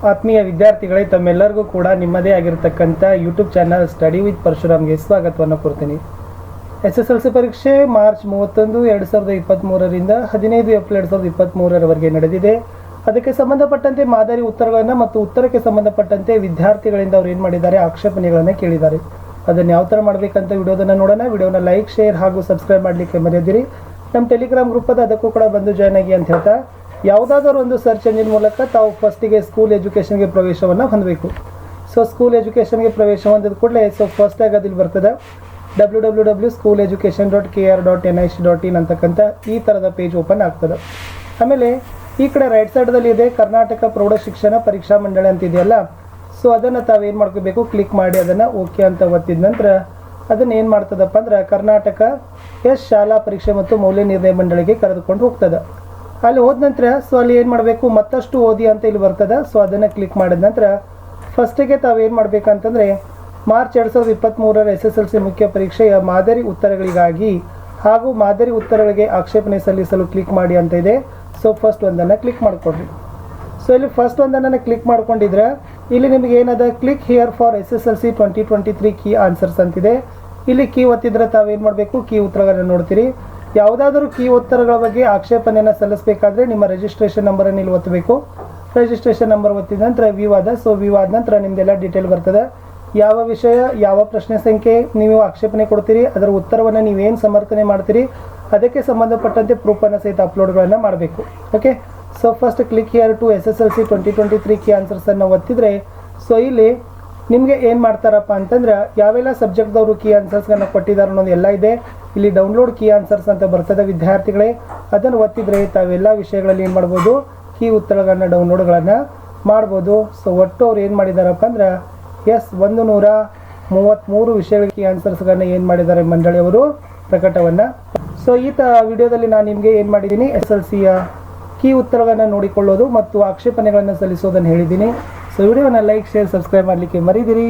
ಆತ್ಮೀಯ ವಿದ್ಯಾರ್ಥಿಗಳೇ, ತಮ್ಮೆಲ್ಲರಿಗೂ ಕೂಡ ನಿಮ್ಮದೇ ಆಗಿರತಕ್ಕಂಥ ಯೂಟ್ಯೂಬ್ ಚಾನಲ್ ಸ್ಟಡಿ ವಿತ್ ಪರಶುರಾಮ್ಗೆ ಸ್ವಾಗತವನ್ನು ಕೊಡ್ತೀನಿ. SSLC ಪರೀಕ್ಷೆ ಮಾರ್ಚ್ 31, 2023ರಿಂದ 15 ಏಪ್ರಿಲ್ 2023ರವರೆಗೆ ನಡೆದಿದೆ. ಅದಕ್ಕೆ ಸಂಬಂಧಪಟ್ಟಂತೆ ಮಾದರಿ ಉತ್ತರಗಳನ್ನು ಮತ್ತು ಉತ್ತರಕ್ಕೆ ಸಂಬಂಧಪಟ್ಟಂತೆ ವಿದ್ಯಾರ್ಥಿಗಳಿಂದ ಅವರು ಏನು ಮಾಡಿದ್ದಾರೆ, ಆಕ್ಷೇಪಣೆಗಳನ್ನು ಕೇಳಿದ್ದಾರೆ. ಅದನ್ನು ಯಾವ ಥರ ಮಾಡಬೇಕಂತ ವಿಡಿಯೋದನ್ನು ನೋಡೋಣ. ವಿಡಿಯೋನ ಲೈಕ್, ಶೇರ್ ಹಾಗೂ ಸಬ್ಸ್ಕ್ರೈಬ್ ಮಾಡಲಿಕ್ಕೆ ಮರೆಯದಿರಿ. ನಮ್ಮ ಟೆಲಿಗ್ರಾಮ್ ಗ್ರೂಪ್ ಅದ, ಅದಕ್ಕೂ ಕೂಡ ಬಂದು ಜಾಯ್ನ್ ಆಗಿ ಅಂತ ಹೇಳ್ತಾ, ಯಾವುದಾದ್ರೂ ಒಂದು ಸರ್ಚ್ ಎಂಜಿನ್ ಮೂಲಕ ತಾವು ಫಸ್ಟಿಗೆ ಸ್ಕೂಲ್ ಎಜುಕೇಷನ್ಗೆ ಪ್ರವೇಶವನ್ನು ಹೊಂದಬೇಕು. ಸೊ ಸ್ಕೂಲ್ ಎಜುಕೇಷನ್ಗೆ ಪ್ರವೇಶ ಹೊಂದಿದ ಕೂಡಲೇ ಫಸ್ಟಾಗಿ ಅದಿಲ್ಲಿ ಬರ್ತದೆ www.school.education.kr.nic.in ಅಂತಕ್ಕಂಥ ಈ ಥರದ ಪೇಜ್ ಓಪನ್ ಆಗ್ತದೆ. ಆಮೇಲೆ ಈ ಕಡೆ ರೈಟ್ ಸೈಡ್ದಲ್ಲಿ ಇದೆ ಕರ್ನಾಟಕ ಪ್ರೌಢಶಿಕ್ಷಣ ಪರೀಕ್ಷಾ ಮಂಡಳಿ ಅಂತ ಇದೆಯಲ್ಲ, ಸೊ ಅದನ್ನು ತಾವೇನು ಮಾಡ್ಕೋಬೇಕು, ಕ್ಲಿಕ್ ಮಾಡಿ ಅದನ್ನು ಓಕೆ ಅಂತ ಒತ್ತಿದ ನಂತರ ಅದನ್ನು ಏನು ಮಾಡ್ತದಪ್ಪ ಅಂದ್ರೆ ಕರ್ನಾಟಕ ಶಾಲಾ ಪರೀಕ್ಷೆ ಮತ್ತು ಮೌಲ್ಯ ನಿರ್ಣಯ ಮಂಡಳಿಗೆ ಕರೆದುಕೊಂಡು ಹೋಗ್ತದೆ. ಅಲ್ಲಿ ಹೋದ ನಂತರ ಸೊ ಅಲ್ಲಿ ಏನು ಮಾಡಬೇಕು, ಮತ್ತಷ್ಟು ಓದಿ ಅಂತ ಇಲ್ಲಿ ಬರ್ತದೆ. ಸೊ ಅದನ್ನು ಕ್ಲಿಕ್ ಮಾಡಿದ ನಂತರ ಫಸ್ಟಿಗೆ ತಾವೇನು ಮಾಡಬೇಕಂತಂದರೆ ಮಾರ್ಚ್ 2023ರ SSLC ಮುಖ್ಯ ಪರೀಕ್ಷೆಯ ಮಾದರಿ ಉತ್ತರಗಳಿಗಾಗಿ ಹಾಗೂ ಮಾದರಿ ಉತ್ತರಗಳಿಗೆ ಆಕ್ಷೇಪಣೆ ಸಲ್ಲಿಸಲು ಕ್ಲಿಕ್ ಮಾಡಿ ಅಂತ ಇದೆ. ಸೊ ಫಸ್ಟ್ ಒಂದನ್ನು ಕ್ಲಿಕ್ ಮಾಡಿಕೊಡ್ರಿ. ಸೊ ಇಲ್ಲಿ ಫಸ್ಟ್ ಒಂದನ್ನು ಕ್ಲಿಕ್ ಮಾಡ್ಕೊಂಡಿದ್ರೆ ಇಲ್ಲಿ ನಿಮಗೆ ಏನದ, click here for SSLC 2023 key answers ಅಂತಿದೆ. ಇಲ್ಲಿ ಕೀ ಒತ್ತಿದ್ರೆ ತಾವೇನು ಮಾಡಬೇಕು, ಕೀ ಉತ್ತರಗಳನ್ನು ನೋಡ್ತೀರಿ. ಯಾವುದಾದ್ರೂ ಕೀ ಉತ್ತರಗಳ ಬಗ್ಗೆ ಆಕ್ಷೇಪಣೆಯನ್ನು ಸಲ್ಲಿಸಬೇಕಾದ್ರೆ ನಿಮ್ಮ ರಿಜಿಸ್ಟ್ರೇಷನ್ ನಂಬರನ್ನು ಇಲ್ಲಿ ಒತ್ತಬೇಕು. ರಿಜಿಸ್ಟ್ರೇಷನ್ ನಂಬರ್ ಒತ್ತಿದ ನಂತರ ವ್ಯೂ ಆದ. ಸೊ ವ್ಯೂ ಆದ ನಂತರ ನಿಮ್ಮದೆಲ್ಲ ಡೀಟೇಲ್ ಬರ್ತದೆ. ಯಾವ ವಿಷಯ, ಯಾವ ಪ್ರಶ್ನೆ ಸಂಖ್ಯೆ ನೀವು ಆಕ್ಷೇಪಣೆ ಕೊಡ್ತೀರಿ, ಅದರ ಉತ್ತರವನ್ನು ನೀವೇನು ಸಮರ್ಥನೆ ಮಾಡ್ತೀರಿ, ಅದಕ್ಕೆ ಸಂಬಂಧಪಟ್ಟಂತೆ ಪ್ರೂಫನ್ನು ಸಹಿತ ಅಪ್ಲೋಡ್ಗಳನ್ನು ಮಾಡಬೇಕು. Okay, so first click here to SSLC 2023 key ಆನ್ಸರ್ಸನ್ನು ಒತ್ತಿದರೆ ಸೊ ಇಲ್ಲಿ ನಿಮಗೆ ಏನು ಮಾಡ್ತಾರಪ್ಪ ಅಂತಂದ್ರೆ ಯಾವೆಲ್ಲ ಸಬ್ಜೆಕ್ಟ್ದವರು ಕೀ ಆನ್ಸರ್ಸ್ಗಳನ್ನು ಕೊಟ್ಟಿದ್ದಾರೆ ಅನ್ನೋದು ಎಲ್ಲ ಇದೆ. ಇಲ್ಲಿ ಡೌನ್ಲೋಡ್ ಕೀ ಆನ್ಸರ್ಸ್ ಅಂತ ಬರ್ತದೆ ವಿದ್ಯಾರ್ಥಿಗಳೇ. ಅದನ್ನು ಒತ್ತಿದರೆ ತಾವೆಲ್ಲ ವಿಷಯಗಳಲ್ಲಿ ಏನು ಮಾಡ್ಬೋದು, ಕೀ ಉತ್ತರಗಳನ್ನು ಡೌನ್ಲೋಡ್ಗಳನ್ನು ಮಾಡ್ಬೋದು. ಸೊ ಒಟ್ಟು ಅವ್ರು ಏನು ಮಾಡಿದಾರಪ್ಪ ಅಂದ್ರೆ 133 ವಿಷಯಗಳಿಗೆ ಕೀ ಆನ್ಸರ್ಸ್ಗಳನ್ನು ಏನು ಮಾಡಿದ್ದಾರೆ ಮಂಡಳಿಯವರು ಪ್ರಕಟವನ್ನು. ಸೊ ಈ ವಿಡಿಯೋದಲ್ಲಿ ನಾನು ನಿಮಗೆ ಏನು ಮಾಡಿದ್ದೀನಿ, SSLCಯ ಕೀ ಉತ್ತರಗಳನ್ನು ನೋಡಿಕೊಳ್ಳೋದು ಮತ್ತು ಆಕ್ಷೇಪಣೆಗಳನ್ನು ಸಲ್ಲಿಸೋದನ್ನು ಹೇಳಿದ್ದೀನಿ. ಸೊ ವಿಡಿಯೋನ ಲೈಕ್, ಶೇರ್, ಸಬ್ಸ್ಕ್ರೈಬ್ ಮಾಡಲಿಕ್ಕೆ ಮರಿದಿರಿ.